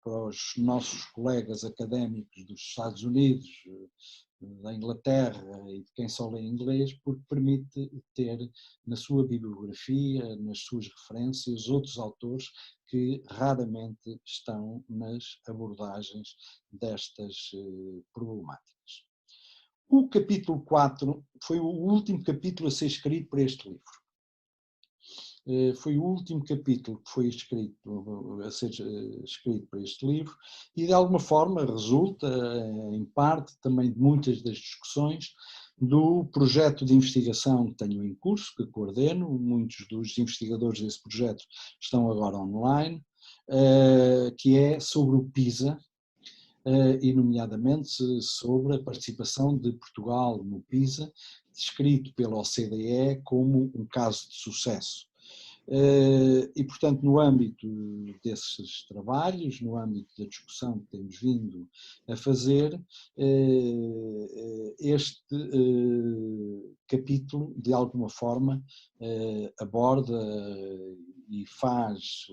para os nossos colegas académicos dos Estados Unidos, da Inglaterra e de quem só lê inglês, porque permite ter na sua bibliografia, nas suas referências, outros autores que raramente estão nas abordagens destas problemáticas. O capítulo 4 foi o último capítulo a ser escrito para este livro. Foi o último capítulo que foi a ser escrito para este livro e de alguma forma resulta, em parte, também de muitas das discussões do projeto de investigação que tenho em curso, que coordeno. Muitos dos investigadores desse projeto estão agora online, que é sobre o PISA, e nomeadamente sobre a participação de Portugal no PISA, descrito pela OCDE como um caso de sucesso. E, portanto, no âmbito desses trabalhos, no âmbito da discussão que temos vindo a fazer, este capítulo, de alguma forma, aborda e faz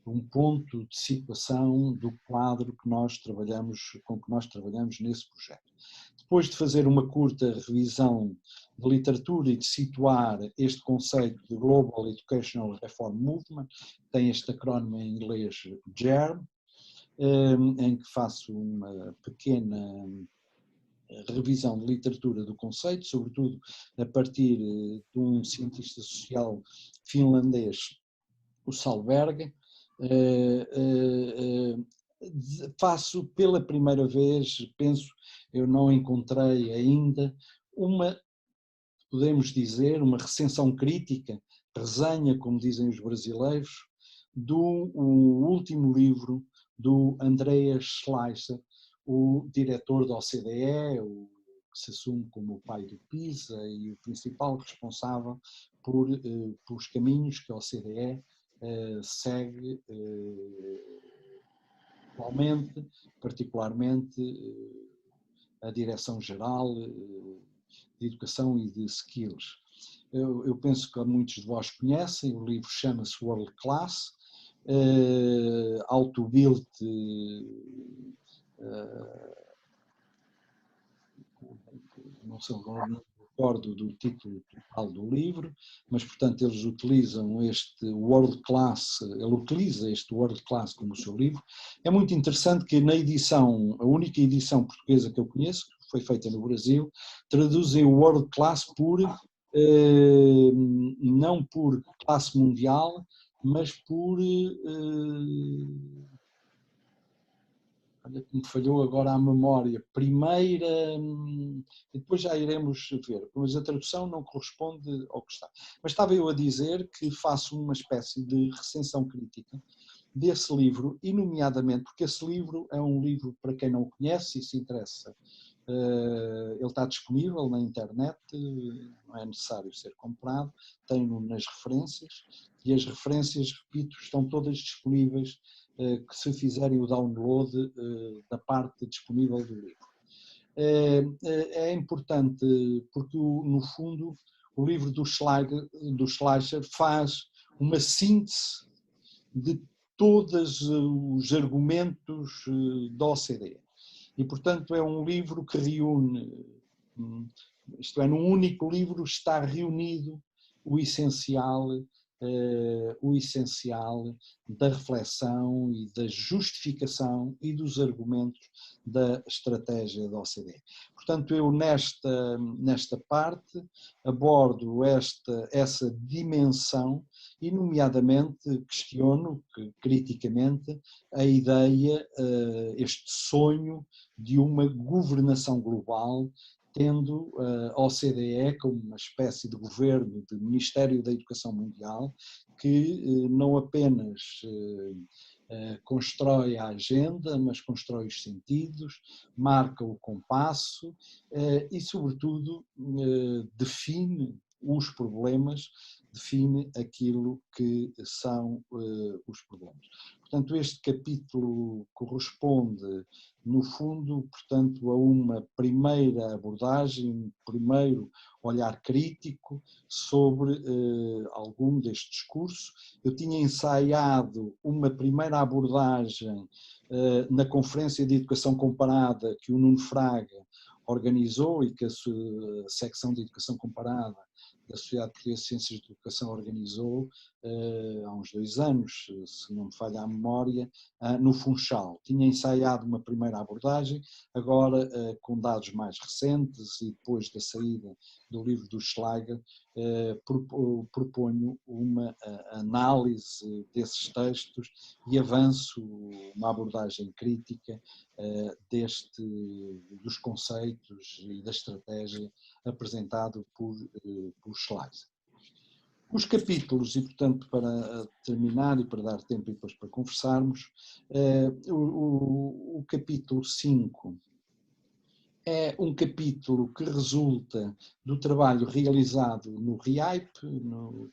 um ponto de situação do quadro que nós trabalhamos, com que nós trabalhamos nesse projeto. Depois de fazer uma curta revisão de literatura e de situar este conceito de Global Educational Reform Movement, tem este acrónimo em inglês GERM, em que faço uma pequena revisão de literatura do conceito, sobretudo a partir de um cientista social finlandês, o Sahlberg. Faço pela primeira vez, penso, eu não encontrei ainda uma, podemos dizer, uma recensão crítica, resenha, como dizem os brasileiros, do último livro do Andreas Schleicher, o diretor da OCDE, o que se assume como o pai do PISA e o principal responsável pelos caminhos que a OCDE segue atualmente, particularmente a Direção-Geral de Educação e de Skills. Eu penso que muitos de vós conhecem, o livro chama-se World Class, Auto-Built, não sei agora, não recordo do título total do livro, mas portanto eles utilizam este World Class, ele utiliza este World Class como o seu livro. É muito interessante que na edição, a única edição portuguesa que eu conheço, que foi feita no Brasil, traduzem o World Class por, não por classe mundial, mas por... olha que me falhou agora a memória, primeira, e depois já iremos ver, mas a tradução não corresponde ao que está. Mas estava eu a dizer que faço uma espécie de recensão crítica desse livro, e nomeadamente porque esse livro é um livro, para quem não o conhece e se interessa, ele está disponível na internet, não é necessário ser comprado, tem-no nas referências, e as referências, repito, estão todas disponíveis, que se fizerem o download da parte disponível do livro. É importante porque, no fundo, o livro do Schleicher faz uma síntese de todos os argumentos da OCDE. E, portanto, é um livro que reúne, isto é, num único livro está reunido o essencial da reflexão e da justificação e dos argumentos da estratégia da OCDE. Portanto, eu nesta parte abordo essa dimensão e, nomeadamente, questiono criticamente a ideia, este sonho de uma governação global, tendo a OCDE como uma espécie de governo, de Ministério da Educação Mundial, que não apenas constrói a agenda, mas constrói os sentidos, marca o compasso e, sobretudo, define os problemas define aquilo que são os problemas. Portanto, este capítulo corresponde, no fundo, portanto, a uma primeira abordagem, um primeiro olhar crítico sobre algum deste discurso. Eu tinha ensaiado uma primeira abordagem na Conferência de Educação Comparada que o Nuno Fraga organizou e que a secção de Educação Comparada da Sociedade Portuguesa de Ciências de Educação organizou há uns 2 anos, se não me falha a memória, no Funchal. Tinha ensaiado uma primeira abordagem, agora com dados mais recentes e depois da saída do livro do Schlager, proponho uma análise desses textos e avanço uma abordagem crítica dos conceitos e da estratégia apresentado por Schlager. Os capítulos, e portanto para terminar e para dar tempo e depois para conversarmos, o capítulo 5 é um capítulo que resulta do trabalho realizado no RIAIP,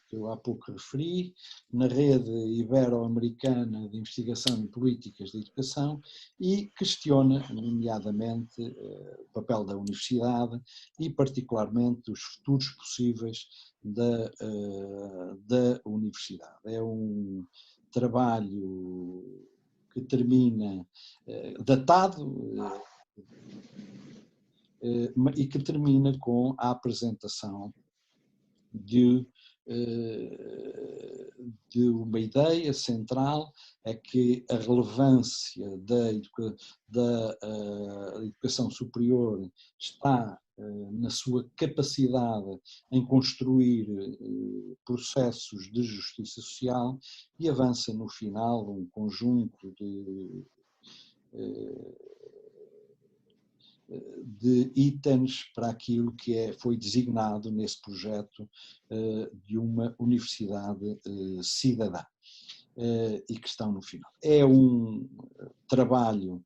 que eu há pouco referi, na Rede Ibero-Americana de Investigação em Políticas de Educação, e questiona, nomeadamente, o papel da universidade e, particularmente, os futuros possíveis da universidade. É um trabalho que termina datado, e que termina com a apresentação de uma ideia central, é que a relevância da educação superior está na sua capacidade em construir processos de justiça social, e avança no final um conjunto de itens para aquilo que foi designado nesse projeto de uma universidade cidadã, e que estão no final. É um trabalho,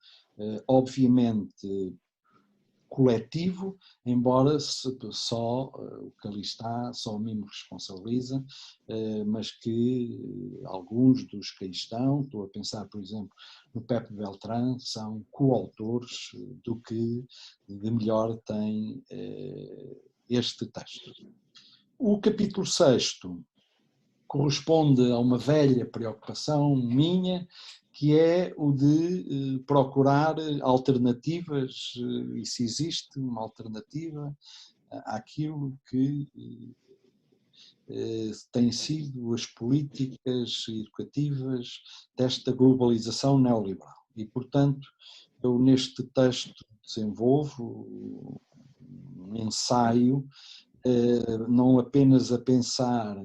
obviamente, coletivo, embora só o que ali está, só a mim me responsabiliza, mas que alguns dos que aí estão, estou a pensar, por exemplo, no Pepe Beltrán, são coautores do que de melhor tem este texto. O capítulo 6º corresponde a uma velha preocupação minha, que é o de procurar alternativas, e se existe uma alternativa àquilo que têm sido as políticas educativas desta globalização neoliberal. E, portanto, eu neste texto desenvolvo um ensaio, não apenas a pensar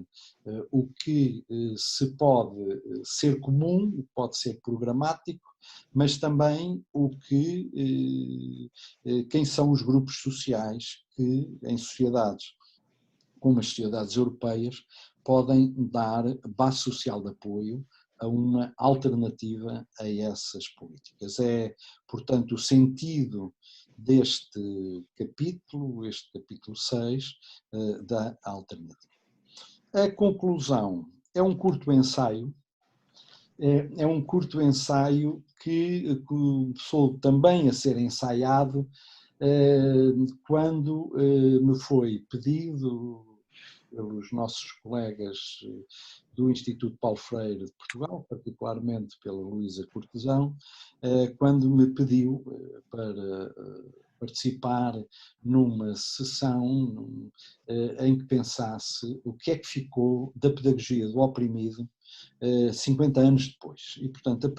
o que se pode ser comum, o que pode ser programático, mas também quem são os grupos sociais que, em sociedades como as sociedades europeias, podem dar base social de apoio a uma alternativa a essas políticas. É, portanto, o sentido deste capítulo 6, da alternativa. A conclusão é um curto ensaio, que começou também a ser ensaiado quando me foi pedido pelos nossos colegas do Instituto Paulo Freire de Portugal, particularmente pela Luísa Cortesão, quando me pediu para participar numa sessão em que pensasse o que é que ficou da pedagogia do oprimido 50 anos depois. E, portanto, a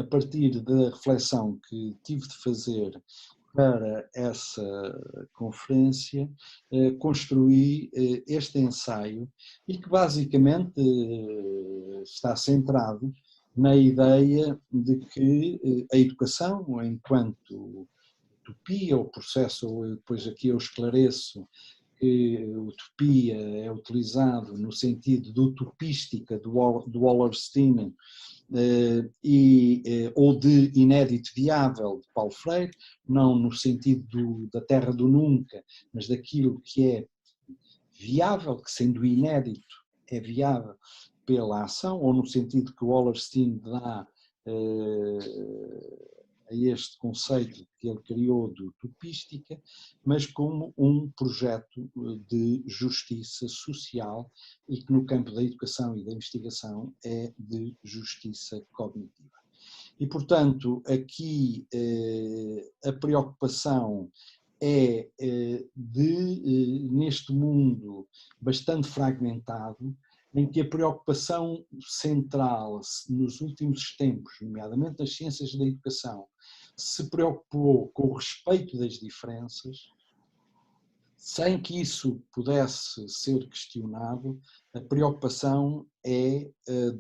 partir da reflexão que tive de fazer para essa conferência, construí este ensaio, e que basicamente está centrado na ideia de que a educação, enquanto utopia, o processo, depois aqui eu esclareço que utopia é utilizado no sentido de utopística do Wallerstein, ou de inédito viável de Paulo Freire, não no sentido da terra do nunca, mas daquilo que é viável, que sendo inédito é viável pela ação, ou no sentido que o Wallerstein dá a este conceito que ele criou de utopística, mas como um projeto de justiça social e que no campo da educação e da investigação é de justiça cognitiva. E, portanto, aqui a preocupação é neste mundo bastante fragmentado, em que a preocupação central nos últimos tempos, nomeadamente nas ciências da educação, se preocupou com o respeito das diferenças, sem que isso pudesse ser questionado. A preocupação é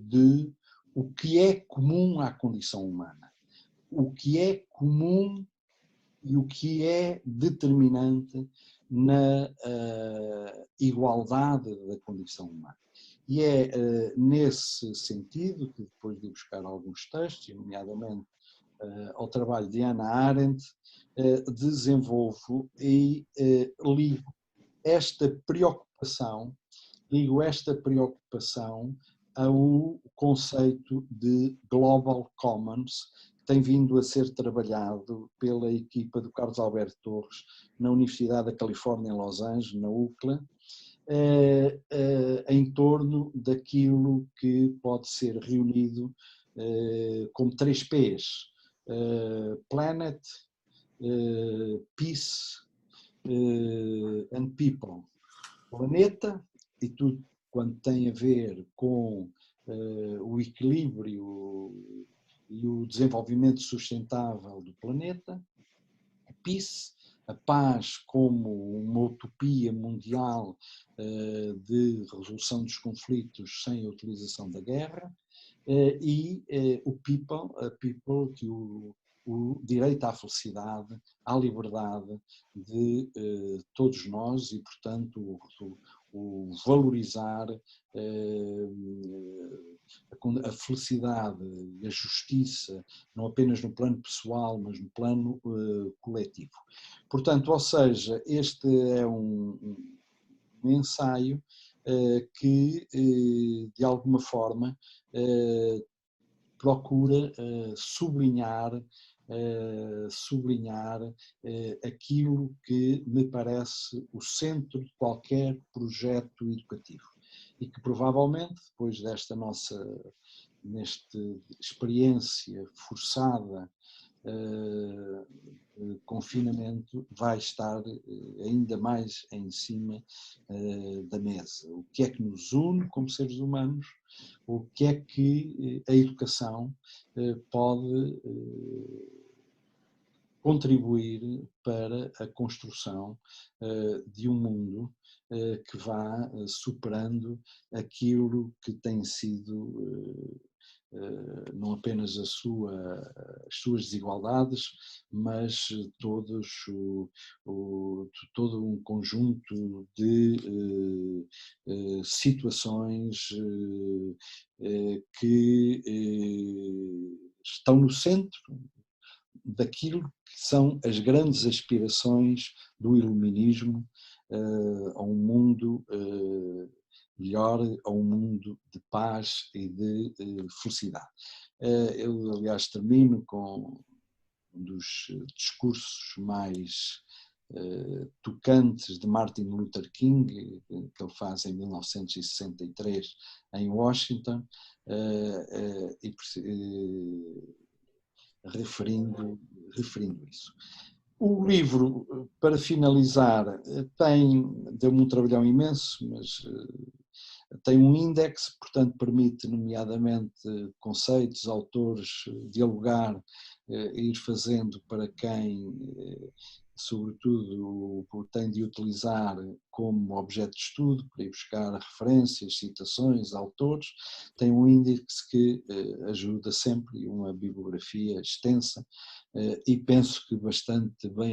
de o que é comum à condição humana, o que é comum e o que é determinante na igualdade da condição humana. E é nesse sentido que, depois de buscar alguns textos, nomeadamente ao trabalho de Hannah Arendt, desenvolvo e ligo esta preocupação ao conceito de Global Commons, que tem vindo a ser trabalhado pela equipa do Carlos Alberto Torres na Universidade da Califórnia em Los Angeles, na UCLA, em torno daquilo que pode ser reunido como 3 P's: Planet, Peace and People. Planeta, e tudo quanto tem a ver com o equilíbrio e o desenvolvimento sustentável do planeta. Peace, a paz como uma utopia mundial de resolução dos conflitos sem a utilização da guerra, e o people, que o direito à felicidade, à liberdade de todos nós e, portanto, o valorizar a felicidade e a justiça, não apenas no plano pessoal, mas no plano coletivo. Portanto, ou seja, este é um ensaio que, de alguma forma, procura sublinhar aquilo que me parece o centro de qualquer projeto educativo e que provavelmente, depois desta nesta experiência forçada confinamento, vai estar ainda mais em cima da mesa. O que é que nos une como seres humanos? O que é que a educação pode contribuir para a construção de um mundo que vá superando aquilo que tem sido não apenas as suas desigualdades, mas todo um conjunto de situações que estão no centro daquilo que são as grandes aspirações do iluminismo a um mundo melhor, a um mundo de paz e de felicidade. Eu, aliás, termino com um dos discursos mais tocantes de Martin Luther King, que ele faz em 1963 em Washington, referindo isso. O livro, para finalizar, deu-me um trabalhão imenso, mas tem um índice, portanto permite, nomeadamente, conceitos, autores, dialogar, ir fazendo para quem, sobretudo, o tem de utilizar como objeto de estudo, para ir buscar referências, citações, autores. Tem um índice que ajuda sempre, uma bibliografia extensa, e penso que bastante bem